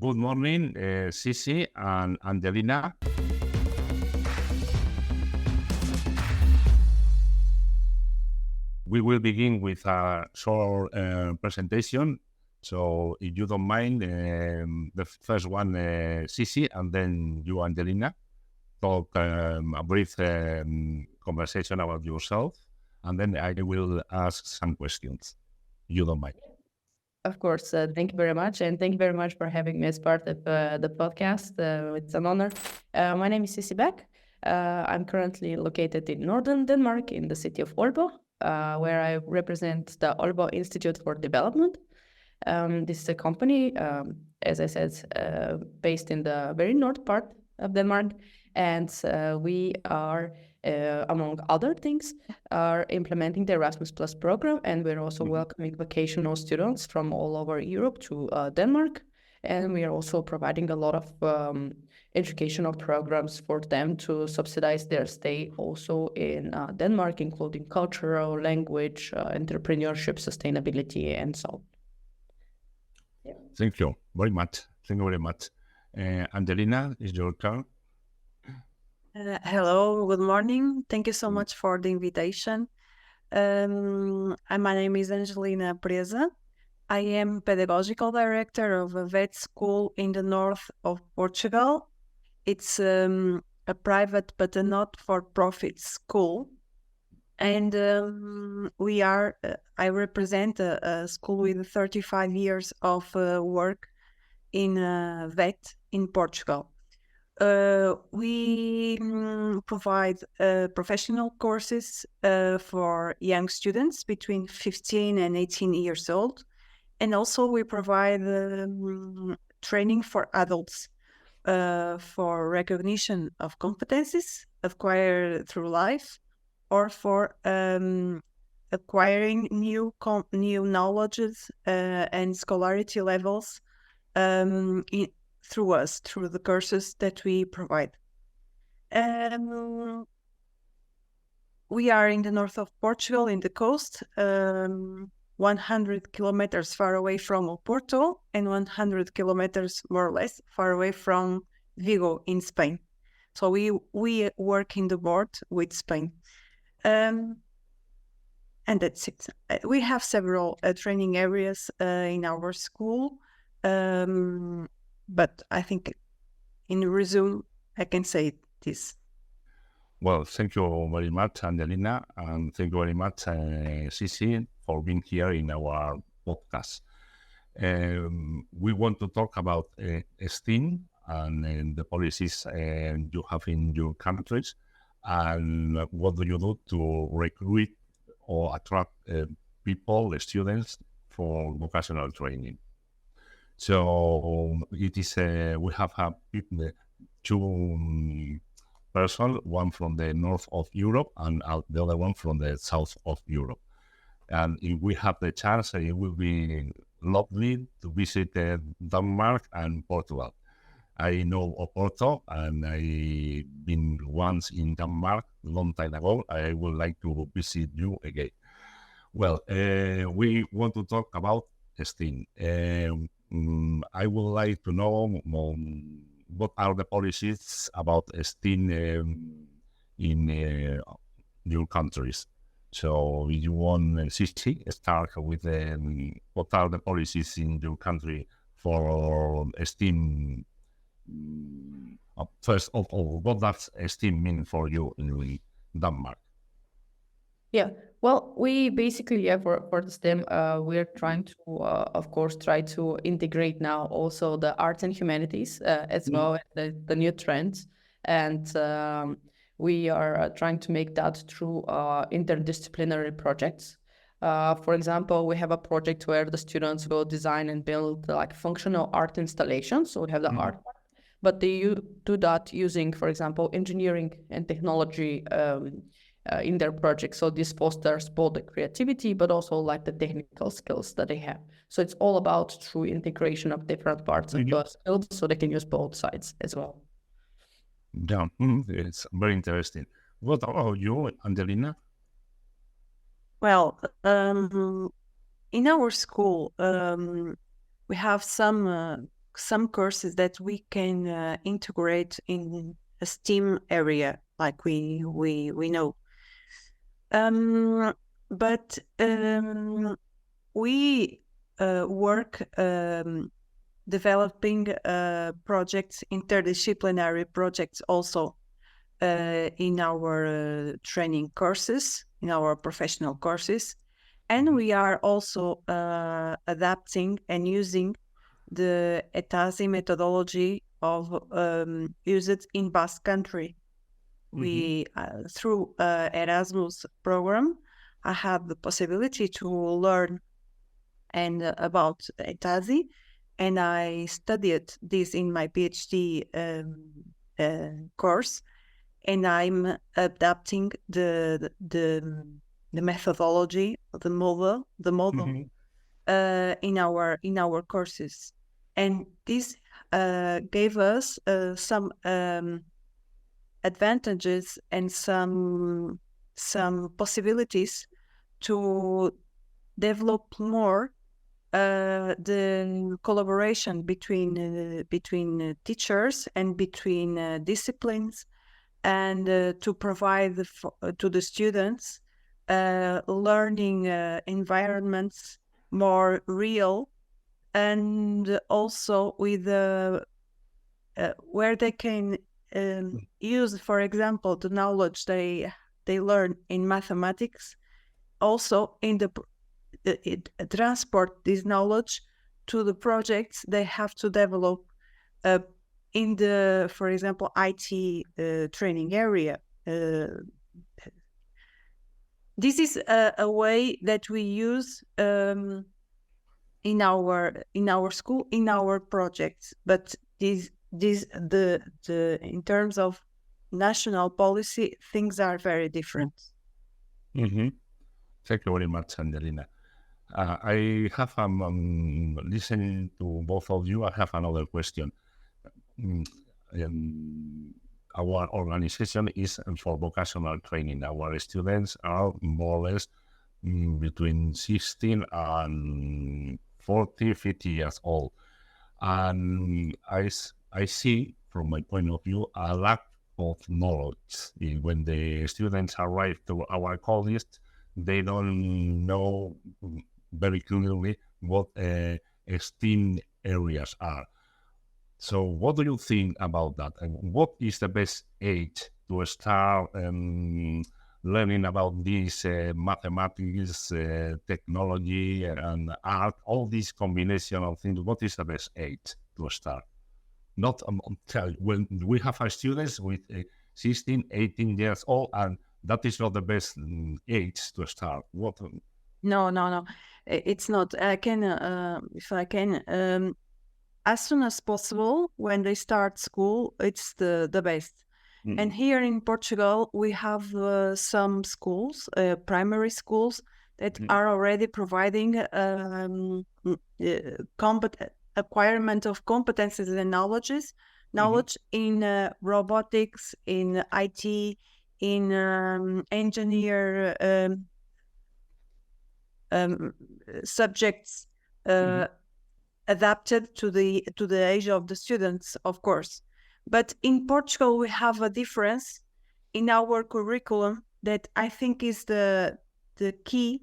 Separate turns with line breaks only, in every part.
Good morning, Sissi and Angelina. We will begin with a short presentation. So if you don't mind, the first one, Sissi, and then you, Angelina, talk a brief conversation about yourself, and then I will ask some questions. You don't mind.
Of course. Thank you very much. And thank you very much for having me as part of the podcast. It's an honor. My name is Sissi Bak. I'm currently located in northern Denmark in the city of Aalborg, where I represent the Aalborg Institute for Development. This is a company, as I said, based in the very north part of Denmark. And we are, among other things, are implementing the Erasmus Plus program, and we're also welcoming vocational students from all over Europe to Denmark. And we are also providing a lot of educational programs for them to subsidize their stay also in Denmark, including cultural, language, entrepreneurship, sustainability, and so on.
Yeah. Thank you very much. Thank you very much. Angelina, is your turn.
Hello, good morning. Thank you so much for the invitation. My name is Angelina Presa. I am pedagogical director of a vet school in the north of Portugal. It's a private but a not-for-profit school. And I represent a school with 35 years of work in vet in Portugal. We provide professional courses for young students between 15 and 18 years old. And also we provide training for adults for recognition of competencies acquired through life, or for acquiring new knowledges and scholarity levels through the courses that we provide. We are in the north of Portugal, in the coast, 100 kilometers far away from Oporto, and 100 kilometers more or less far away from Vigo in Spain. So we work in the border with Spain. And that's it. We have several training areas in our school. But I think in resume, I can say this.
Well, thank you very much, Angelina, and thank you very much, Sissi, for being here in our podcast. We want to talk about STEAM and the policies you have in your countries, and what do you do to recruit or attract people, students, for vocational training. So it is. We have two persons, one from the north of Europe and the other one from the south of Europe. And if we have the chance, it will be lovely to visit Denmark and Portugal. I know Oporto, and I've been once in Denmark a long time ago. I would like to visit you again. Well, we want to talk about STEAM. I would like to know what are the policies about STEAM in your countries. So if you want, Sissi, start with what are the policies in your country for STEAM? First of all, what does STEAM mean for you in Denmark?
Yeah, well, we basically, for the STEM, we're trying to, of course, try to integrate now also the arts and humanities as well as the new trends. And we are trying to make that through interdisciplinary projects. For example, we have a project where the students will design and build like functional art installations. So we have the art, but they do that using, for example, engineering and technology in their project. So this fosters both the creativity, but also like the technical skills that they have. So it's all about true integration of different parts of the skills, so they can use both sides as well.
Yeah, it's very interesting. What about you, Angelina?
Well, in our school, we have some some courses that we can integrate in a STEAM area, like we know. But we work developing projects, interdisciplinary projects also in our training courses, in our professional courses. And we are also adapting and using the ETASI methodology of used in Basque Country. We, through Erasmus program, I had the possibility to learn about ETASI, and I studied this in my PhD course, and I'm adapting the methodology, the model in our courses, and this gave us some advantages and some possibilities to develop more the collaboration between teachers and between disciplines, and to provide to the students learning environments more real, and also with where they can use, for example, the knowledge they learn in mathematics, also in the transport this knowledge to the projects they have to develop in the, for example, IT training area. This is a way that we use in our school, in our projects, but in terms of national policy, things are very different.
Thank you very much, Angelina. I have, listening to both of you, I have another question. Our organization is for vocational training. Our students are more or less between 16 and 40, 50 years old. And I see, from my point of view, a lack of knowledge. When the students arrive to our college, they don't know very clearly what STEAM areas are. So what do you think about that? And what is the best age to start learning about this mathematics, technology, and art, all this combination of things? What is the best age to start? Not when we have our students with 16, 18 years old, and that is not the best age to start. What?
No, it's not. I can, if I can, as soon as possible when they start school, it's the best. And here in Portugal, we have some schools, primary schools, that are already providing acquirement of competences and knowledge in robotics, in IT, in engineer subjects adapted to the age of the students, of course. But in Portugal, we have a difference in our curriculum that I think is the key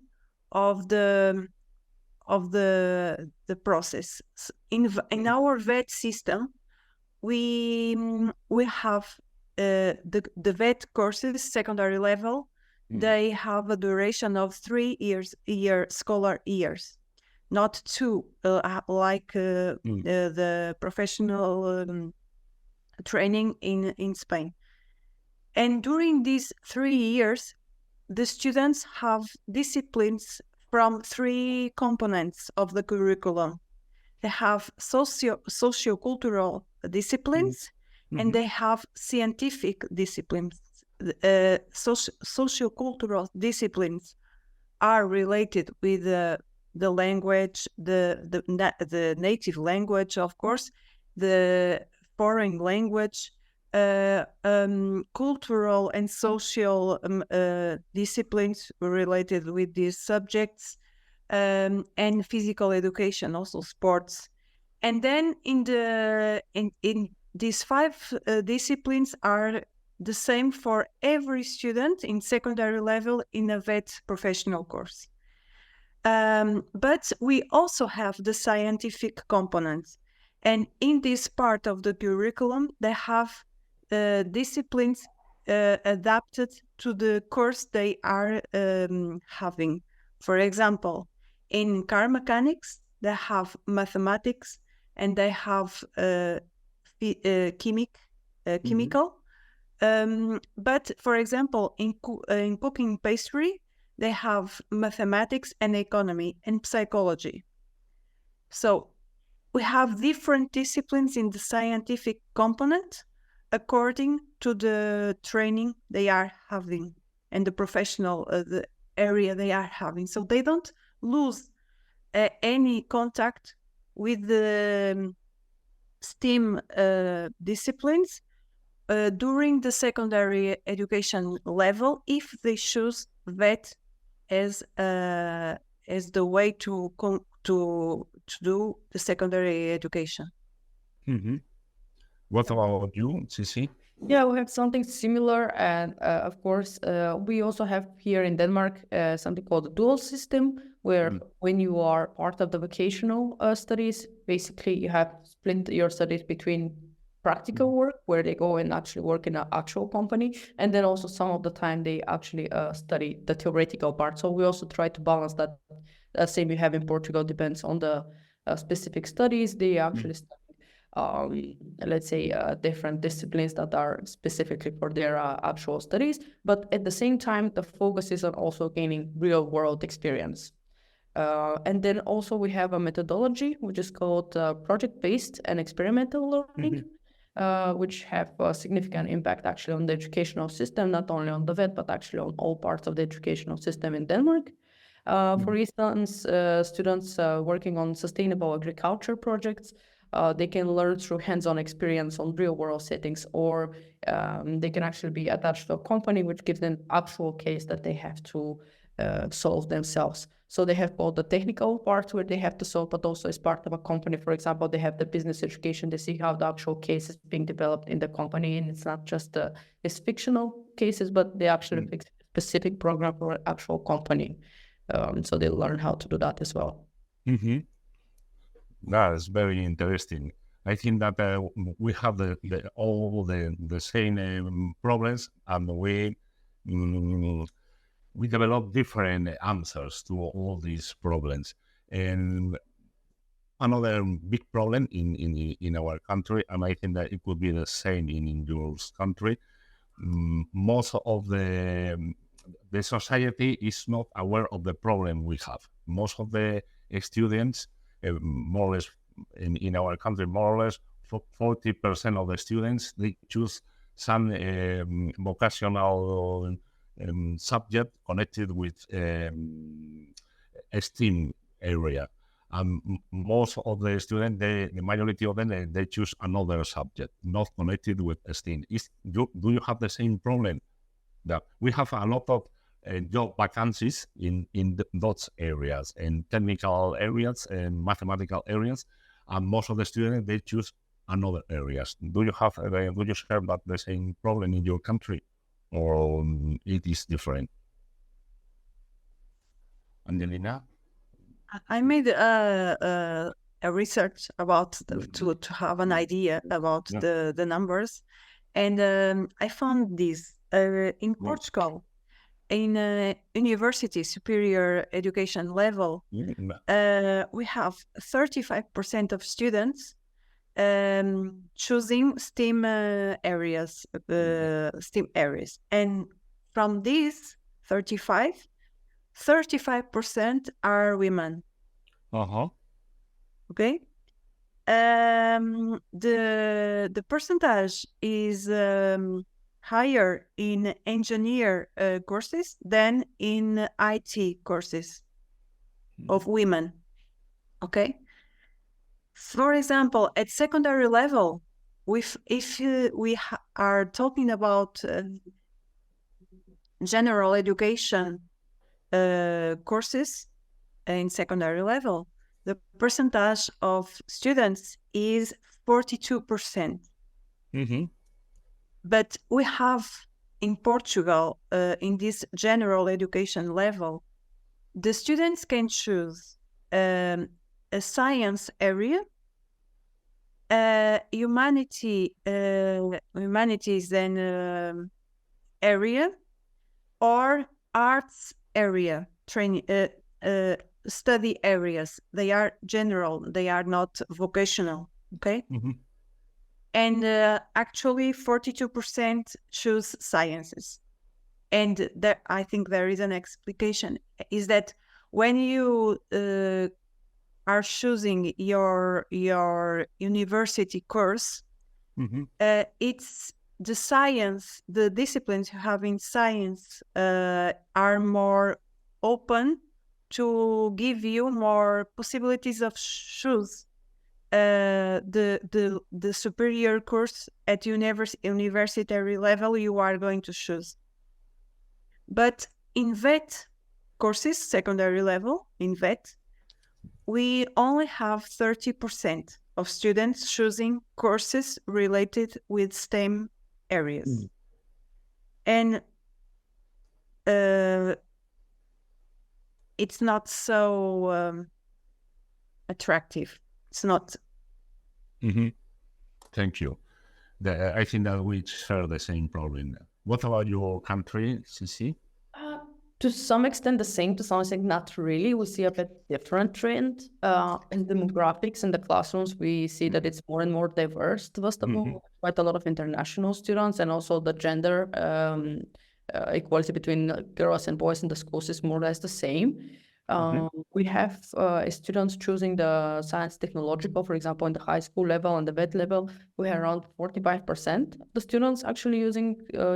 of the process. In our VET system, we have the VET courses, secondary level. They have a duration of 3 scholar years, not 2, like the professional training in Spain. And during these 3 years, the students have disciplines from 3 components of the curriculum. They have socio-cultural disciplines, and they have scientific disciplines. Socio-cultural disciplines are related with the language, the native language, of course, the foreign language, cultural and social disciplines related with these subjects, and physical education, also sports. And then in these 5 disciplines are the same for every student in secondary level in a VET professional course. But we also have the scientific components. And in this part of the curriculum, they have disciplines adapted to the course they are having. For example, in car mechanics, they have mathematics and they have chemical. But for example, in cooking pastry, they have mathematics and economy and psychology. So we have different disciplines in the scientific component according to the training they are having and the professional the area they are having. So they don't lose any contact with the STEAM disciplines during the secondary education level if they choose VET as the way to do the secondary education.
Mm-hmm. What about you, Sissi?
Yeah, we have something similar, and of course, we also have here in Denmark something called the dual system, where when you are part of the vocational studies, basically you have split your studies between practical work, where they go and actually work in an actual company, and then also some of the time they actually study the theoretical part. So we also try to balance that. Same you have in Portugal, depends on the specific studies. They actually study let's say different disciplines that are specifically for their actual studies, but at the same time the focus is on also gaining real world experience. And then also we have a methodology which is called project-based and experimental learning, which have a significant impact actually on the educational system, not only on the VET but actually on all parts of the educational system in Denmark. For instance, students working on sustainable agriculture projects, they can learn through hands-on experience on real-world settings, or they can actually be attached to a company which gives them actual case that they have to solve themselves. So they have both the technical part where they have to solve, but also as part of a company. For example, they have the business education. They see how the actual case is being developed in the company, and it's not just it's fictional cases, but they actually fix a specific program for an actual company. So they learn how to do that as well.
Mm-hmm. That's very interesting. I think that we have all the same problems, and we develop different answers to all these problems. And another big problem in our country, and I think that it could be the same in your country, most of the society is not aware of the problem we have. Most of the students, more or less in our country, more or less 40% of the students, they choose some vocational subject connected with STEAM area. Most of the students, the majority of them, they choose another subject, not connected with STEAM. Do you have the same problem? That we have a lot of job vacancies in those areas, in technical areas and mathematical areas, and most of the students, they choose another areas. Do you share that the same problem in your country, or it is different? Angelina?
I made a research about to have an idea about the numbers, and I found this in Portugal, in university superior education level, we have 35% of students choosing STEAM areas, and from these 35% are women. Okay. The percentage is higher in engineer courses than in IT courses of women. Okay. For example, at secondary level, if we are talking about general education courses in secondary level, the percentage of students is 42%. But we have in Portugal, in this general education level, the students can choose a science area, humanities and area, or arts area, study areas. They are general, they are not vocational, okay? And actually 42% choose sciences. And there, I think there is an explication, is that when you are choosing your university course, it's the science, the disciplines you have in science are more open to give you more possibilities of choose the superior course at university level you are going to choose. But in VET courses, secondary level, in VET, we only have 30% of students choosing courses related with STEM areas. And it's not so attractive. It's not.
Thank you. I think that we share the same problem. What about your country, Sissi?
To some extent the same, to some extent not really. We see a bit different trend in demographics in the classrooms. We see that it's more and more diverse. First of all, quite a lot of international students, and also the gender equality between girls and boys in the schools is more or less the same. We have students choosing the science technological, for example, in the high school level and the VET level. We have around 45% of the students actually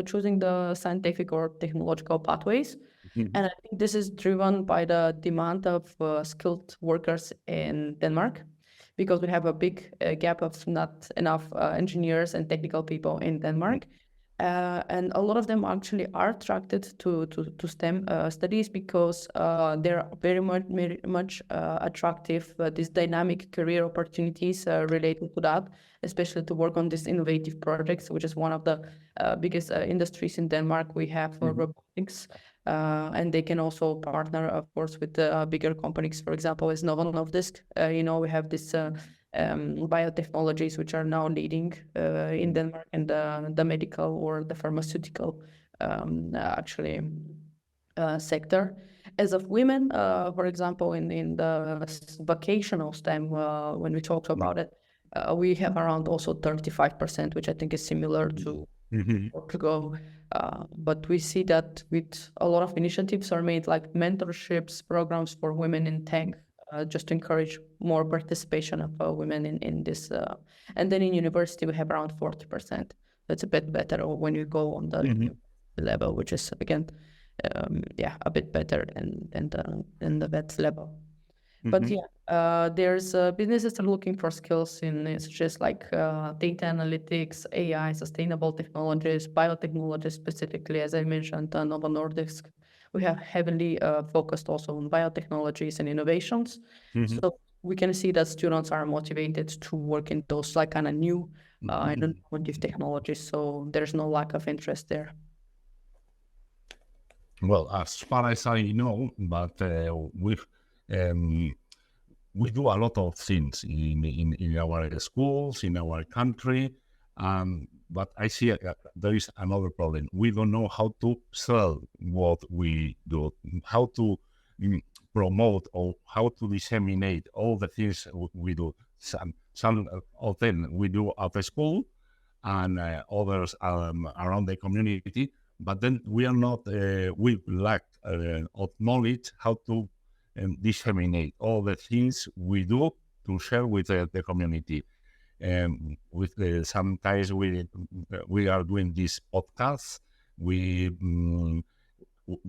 choosing the scientific or technological pathways. And I think this is driven by the demand of skilled workers in Denmark, because we have a big gap of not enough engineers and technical people in Denmark. And a lot of them actually are attracted to STEM studies because they're very much attractive, these dynamic career opportunities related to that, especially to work on these innovative projects, which is one of the biggest industries in Denmark. We have robotics, and they can also partner, of course, with bigger companies. For example, as Novo Nordisk, we have this biotechnologies which are now leading in Denmark, and the medical or the pharmaceutical sector. As of women, for example, in the vocational STEM, when we talk about it, we have around also 35%, which I think is similar to Portugal. But we see that with a lot of initiatives are made, like mentorships, programs for women in tech, just to encourage more participation of women in this. And then in university, we have around 40%. That's a bit better when you go on the level, which is, again, a bit better than the VET level. But there's businesses that are looking for skills in such as like data analytics, AI, sustainable technologies, biotechnology specifically, as I mentioned, Novo Nordisk. We have heavily focused also on biotechnologies and innovations. So we can see that students are motivated to work in those like kind of new innovative technologies. So there's no lack of interest there.
Well, as far as I know, but we do a lot of things in our schools, in our country, but I see there is another problem. We don't know how to sell what we do, how to promote or how to disseminate all the things we do. Some of them we do at the school, and others around the community. But then we are not, we lack of knowledge how to disseminate all the things we do to share with the community. Sometimes we are doing these podcasts. We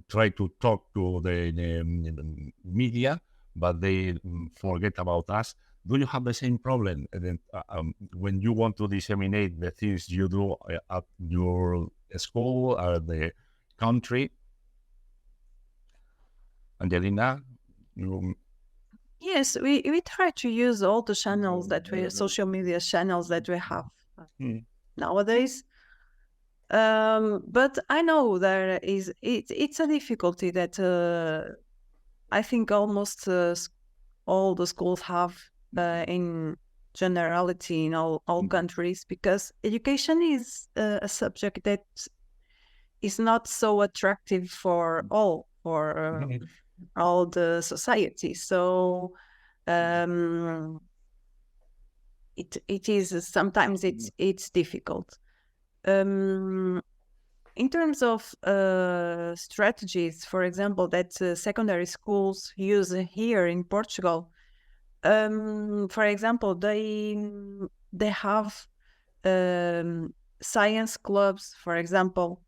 try to talk to the media, but they forget about us. Do you have the same problem when you want to disseminate the things you do at your school or the country? Angelina?
Yes, we try to use all the channels that social media channels that we have nowadays. But I know it's a difficulty that I think almost all the schools have in generality in all countries, because education is a subject that is not so attractive for all the society. So it is sometimes it's difficult. In terms of strategies, for example, that secondary schools use here in Portugal, for example, they have science clubs, for example,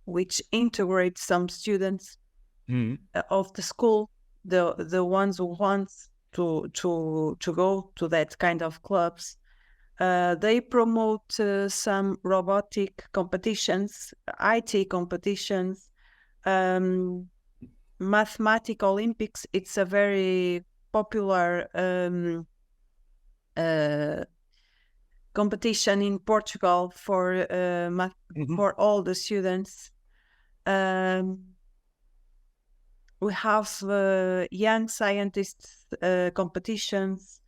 which integrate some students of the school, the ones who want to go to that kind of clubs. They promote some robotic competitions, IT competitions, mathematical Olympics. It's a very popular competition in Portugal for for all the students. We have young scientists competitions,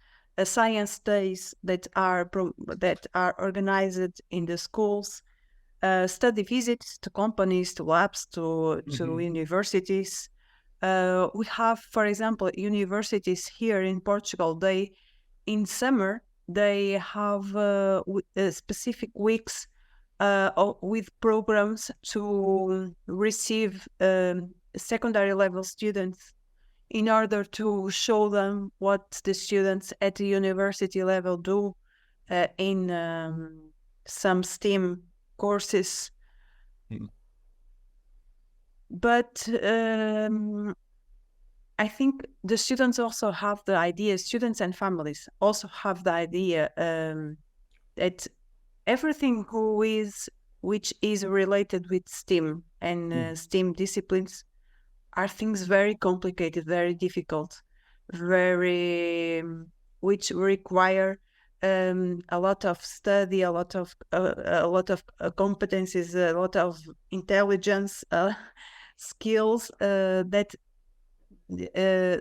science days that are organized in the schools, study visits to companies, to labs, to universities. We have, for example, universities here in Portugal. In summer, they have specific weeks with programs to receive secondary level students in order to show them what the students at the university level do in some STEM courses. But I think the students also have the idea, students and families also have the idea that everything which is related with STEM and STEM disciplines are things very complicated, very difficult, which require a lot of study, a lot of competencies, a lot of intelligence, skills that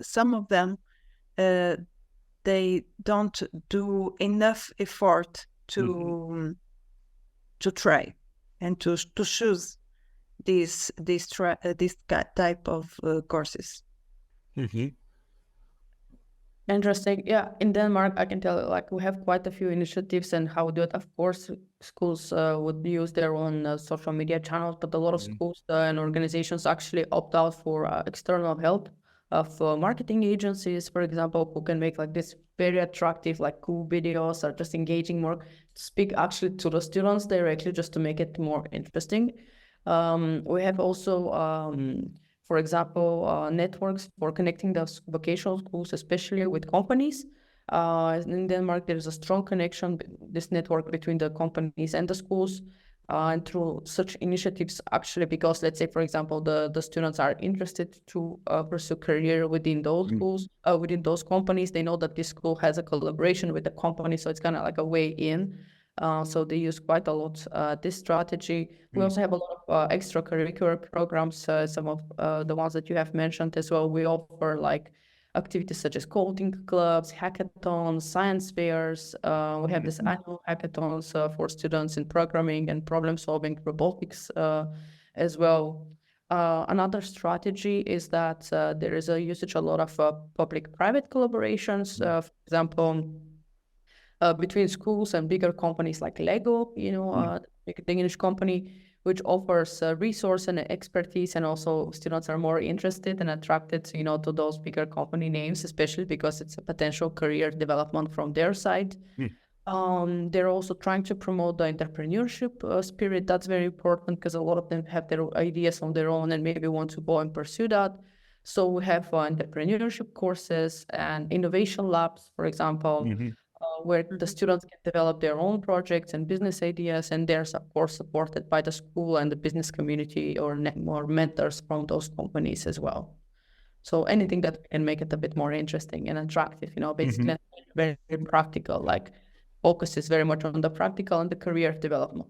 some of them they don't do enough effort to try and to choose this type of courses.
Interesting. Yeah, in Denmark, I can tell like we have quite a few initiatives and how that, of course, schools would use their own social media channels, but a lot of schools and organizations actually opt out for external help of marketing agencies, for example, who can make like this very attractive, like cool videos or just engaging more, speak actually to the students directly just to make it more interesting. We have also for example, networks for connecting the vocational schools, especially with companies. In Denmark, there is a strong connection, this network between the companies and the schools. And through such initiatives, actually, because let's say, for example, the students are interested to pursue career within those schools, within those companies, they know that this school has a collaboration with the company, so it's kind of like a way in. So they use quite a lot this strategy. We also have a lot of extracurricular programs, some of the ones that you have mentioned as well. We offer like activities such as coding clubs, hackathons, science fairs. We have this annual hackathons for students in programming and problem solving, robotics as well. Another strategy is that there is a usage a lot of public-private collaborations. For example, between schools and bigger companies like Lego, the Danish company, which offers resource and expertise, and also students are more interested and attracted, to those bigger company names, especially because it's a potential career development from their side. They're also trying to promote the entrepreneurship spirit. That's very important because a lot of them have their ideas on their own and maybe want to go and pursue that. So we have entrepreneurship courses and innovation labs, for example, where the students can develop their own projects and business ideas, and they're of course supported by the school and the business community or mentors from those companies as well. So anything that can make it a bit more interesting and attractive, basically very, very practical, like focuses very much on the practical and the career development.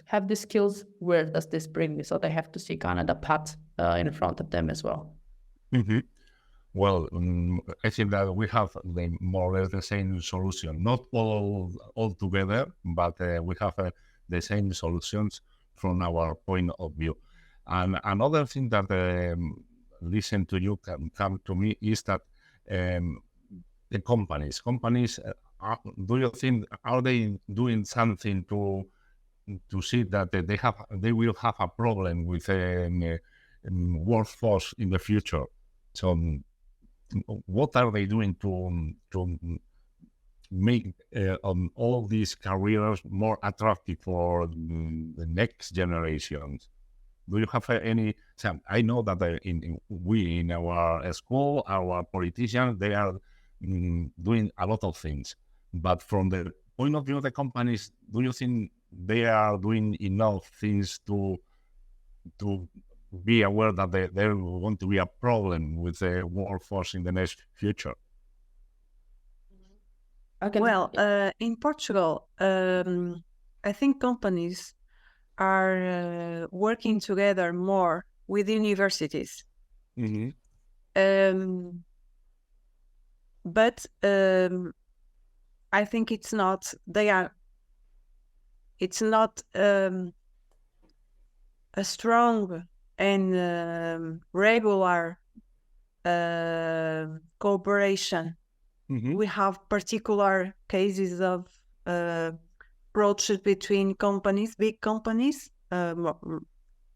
Have the skills, where does this bring me? So they have to see kind of the path in front of them as well.
Well, I think that we have more or less the same solution, not all together, but we have the same solutions from our point of view. And another thing that listen to you come to me is that the companies, do you think, are they doing something to see that they will have a problem with workforce in the future? So what are they doing to make all these careers more attractive for the next generations? Do you have any? I know that in our school, our politicians, they are doing a lot of things. But from the point of view of the companies, do you think they are doing enough things to be aware that there going to be a problem with the workforce in the next future?
Well, in Portugal, I think companies are working together more with universities. But I think it's not a strong and regular cooperation. We have particular cases of approaches between companies, big companies,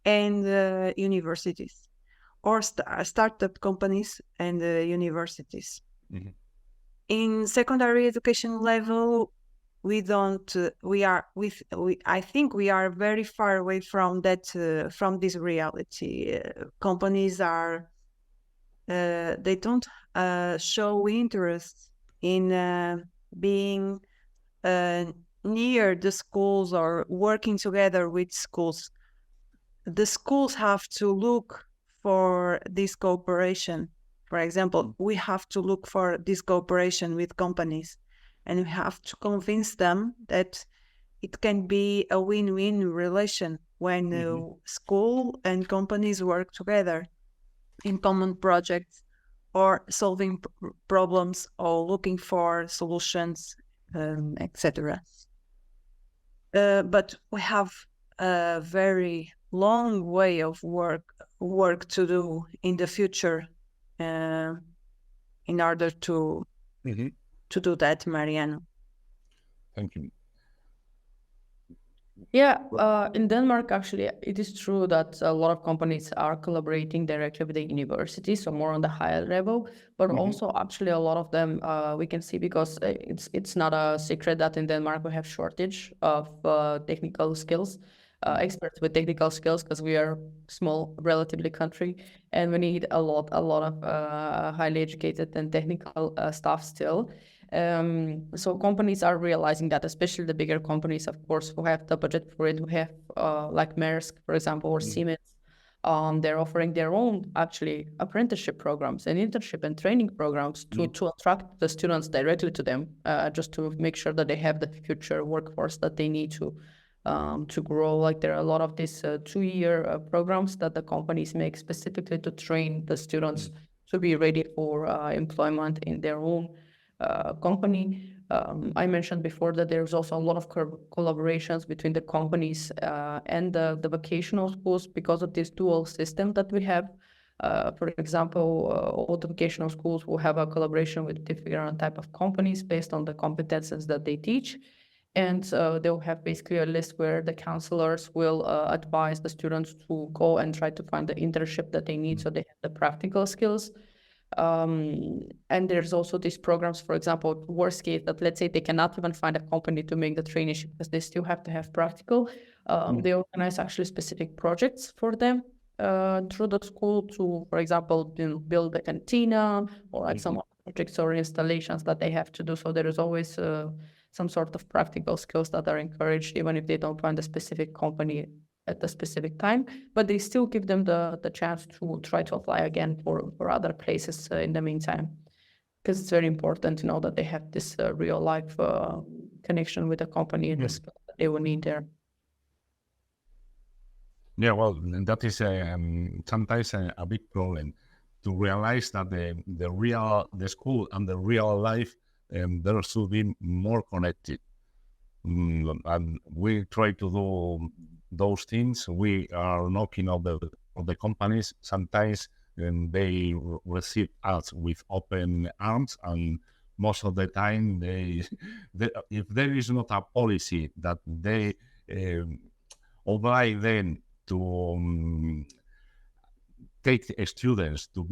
and universities, or startup companies and universities. In secondary education level, I think we are very far away from that, from this reality. Companies are, they don't show interest in being near the schools or working together with schools. The schools have to look for this cooperation. For example, we have to look for this cooperation with companies, and we have to convince them that it can be a win-win relation when school and companies work together in common projects, or solving problems, or looking for solutions, etc. But we have a very long way of work to do in the future in order to do that, Mariano.
Thank you.
Yeah, in Denmark, actually, it is true that a lot of companies are collaborating directly with the university, so more on the higher level, but also actually a lot of them we can see, because it's not a secret that in Denmark we have shortage of technical skills, experts with technical skills, because we are small, relatively country, and we need a lot of highly educated and technical staff still. So companies are realizing that, especially the bigger companies, of course, who have the budget for it, who have like Maersk, for example, or Siemens. They're offering their own actually apprenticeship programs and internship and training programs to attract the students directly to them, just to make sure that they have the future workforce that they need to grow. Like, there are a lot of these 2-year programs that the companies make specifically to train the students to be ready for employment in their own company. I mentioned before that there's also a lot of collaborations between the companies and the vocational schools, because of this dual system that we have. For example, all the vocational schools will have a collaboration with different type of companies based on the competences that they teach. And they'll have basically a list where the counselors will advise the students to go and try to find the internship that they need, so they have the practical skills. And there's also these programs, for example, worst case, that let's say they cannot even find a company to make the traineeship because they still have to have practical. They organize actually specific projects for them through the school to, for example, build a cantina, or like some projects or installations that they have to do. So there is always some sort of practical skills that are encouraged, even if they don't find a specific company at a specific time, but they still give them the chance to try to apply again for other places in the meantime, because it's very important to know that they have this real life connection with the company and the skill that they will need there.
Yeah, well, that is sometimes a big problem, to realize that the school and the real life, there should be more connected. And we try to do those things. We are knocking on the companies. Sometimes they receive us with open arms, and most of the time if there is not a policy that they oblige them to take students to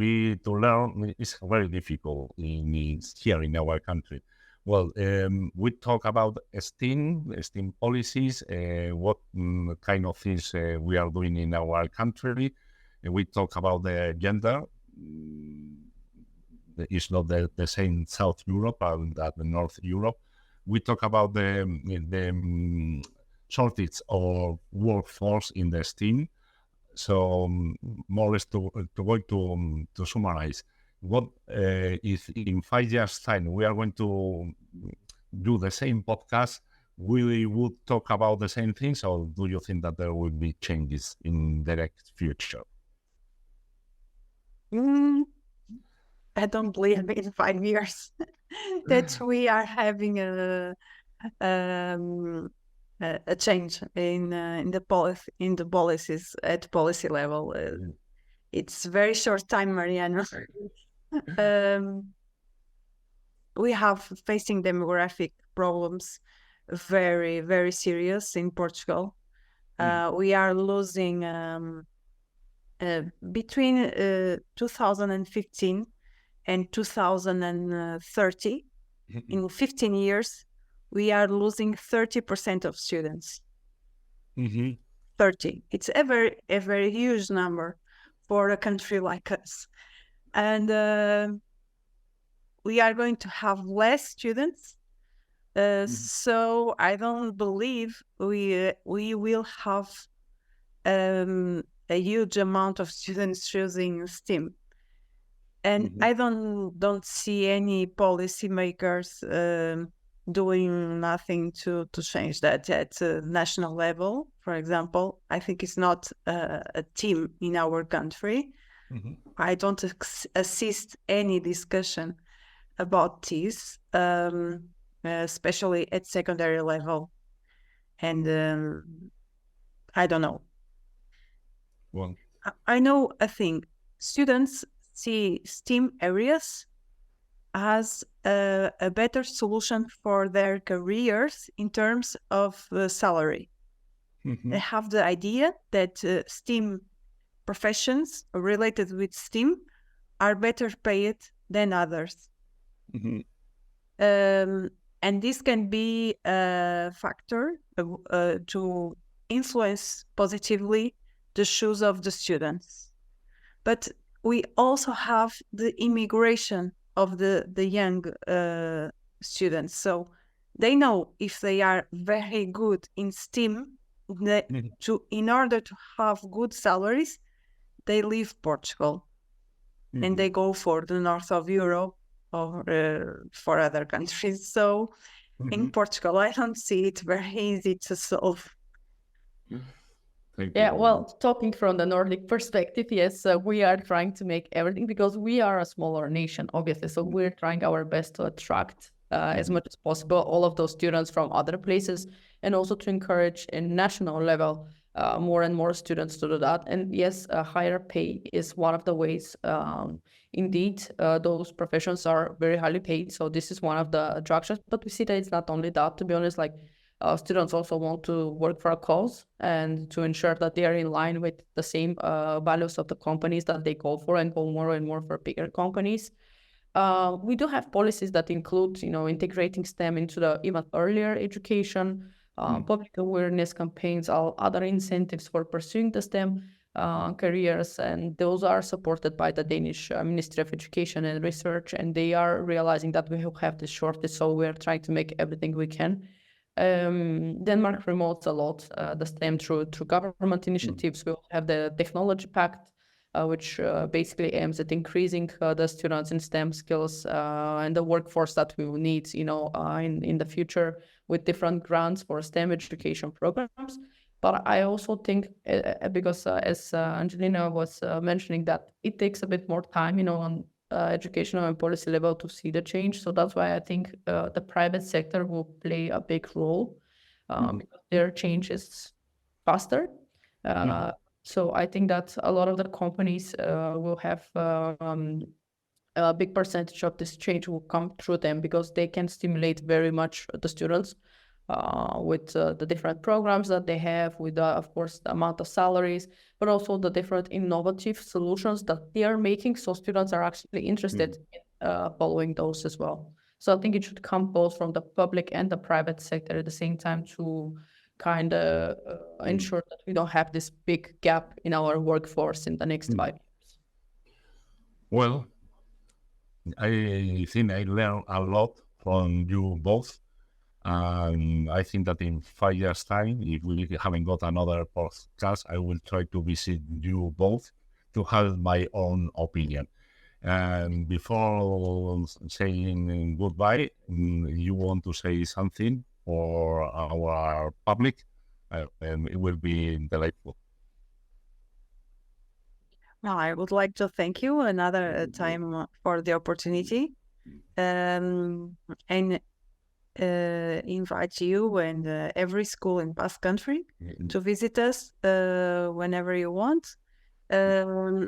learn, is very difficult here in our country. Well, we talk about STEAM policies, what kind of things we are doing in our country. We talk about the gender. It's not the same in South Europe and that North Europe. We talk about the shortage of workforce in the STEAM. So more or less to summarize, what if in 5 years' time we are going to do the same podcast, we would talk about the same things, or do you think that there will be changes in the next future?
I don't believe in 5 years that we are having a change in the policies at policy level. It's very short time, Mariano. We have facing demographic problems, very, very serious in Portugal. We are losing between 2015 and 2030, in 15 years, we are losing 30% of students. 30. It's a very huge number for a country like us. And we are going to have less students. So I don't believe we will have a huge amount of students choosing STEAM. And I don't see any policymakers doing nothing to change that at national level. For example, I think it's not a team in our country. I don't assist any discussion about this, especially at secondary level. And I don't know.
Well,
I know a thing. Students see STEAM areas as a better solution for their careers in terms of salary. They have the idea that STEAM professions related with STEAM are better paid than others. And this can be a factor to influence positively the choice of the students. But we also have the immigration of the young students. So they know if they are very good in STEAM, in order to have good salaries, they leave Portugal and they go for the north of Europe or for other countries. So in Portugal, I don't see it very easy to solve.
Yeah, well, talking from the Nordic perspective, yes, we are trying to make everything, because we are a smaller nation, obviously. So we're trying our best to attract as much as possible all of those students from other places, and also to encourage in national level more and more students to do that. And yes, higher pay is one of the ways. Indeed, those professions are very highly paid. So this is one of the attractions. But we see that it's not only that, to be honest, like students also want to work for a cause and to ensure that they are in line with the same values of the companies that they go for, and go more and more for bigger companies. We do have policies that include, integrating STEM into the even earlier education, public awareness campaigns, all other incentives for pursuing the STEM careers, and those are supported by the Danish Ministry of Education and Research, and they are realizing that we have this shortage, so we're trying to make everything we can. Denmark promotes a lot the STEM through government initiatives. We have the Technology Pact, which basically aims at increasing the students in STEM skills and the workforce that we will need, in the future, with different grants for STEM education programs. But I also think, because as Angelina was mentioning, that it takes a bit more time, on educational and policy level to see the change. So that's why I think the private sector will play a big role, because their change is faster. So I think that a lot of the companies will have a big percentage of this change will come through them, because they can stimulate very much the students with the different programs that they have, with of course the amount of salaries, but also the different innovative solutions that they are making. So students are actually interested in following those as well. So I think it should come both from the public and the private sector at the same time to kind of ensure that we don't have this big gap in our workforce in the next 5 years.
Well, I think I learned a lot from you both. And I think that in 5 years' time, if we haven't got another podcast, I will try to visit you both to have my own opinion. And before saying goodbye, you want to say something for our public, and it will be delightful.
Well, I would like to thank you another time for the opportunity, and invite you and every school in Basque Country to visit us whenever you want. And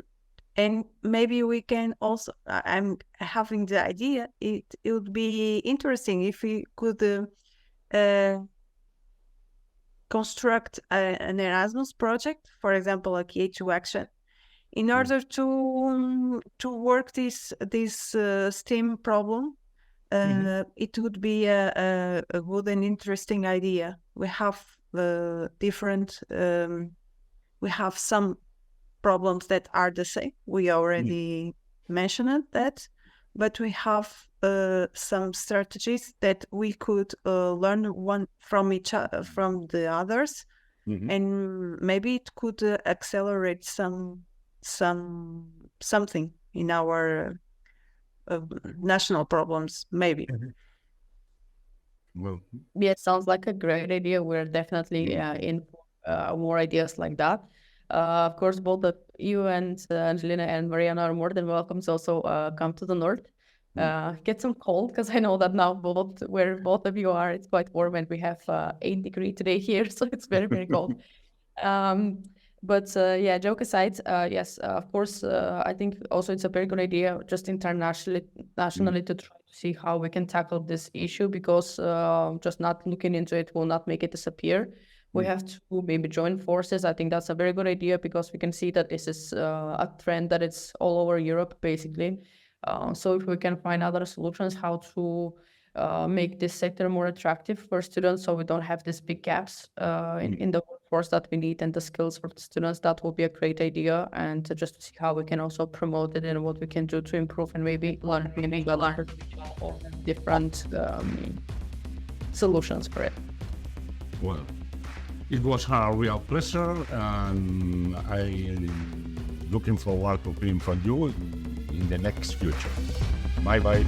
maybe we can also, I'm having the idea, it would be interesting if we could construct an Erasmus project, for example, a K2 action, in order to work this STEM problem. It would be a good and interesting idea. We have we have some problems that are the same. We already mentioned that, but we have some strategies that we could learn one from each other, from the others, and maybe it could accelerate something in our national problems, maybe.
Well,
Yeah, it sounds like a great idea. We're definitely in more ideas like that. Of course, both you and Angelina and Mariano are more than welcome to also come to the north. Get some cold, because I know that now where both of you are, it's quite warm, and we have 8 degrees today here, so it's very, very cold. But yeah, joke aside, yes, of course, I think also it's a very good idea just nationally to try to see how we can tackle this issue, because just not looking into it will not make it disappear. We have to maybe join forces. I think that's a very good idea, because we can see that this is a trend that it's all over Europe, basically. So if we can find other solutions, how to make this sector more attractive for students, so we don't have these big gaps in the workforce that we need and the skills for the students, that will be a great idea. And just to see how we can also promote it and what we can do to improve, and maybe learn different solutions for it.
Well, it was a real pleasure, and I'm looking forward to hearing from you in the next future. Bye-bye.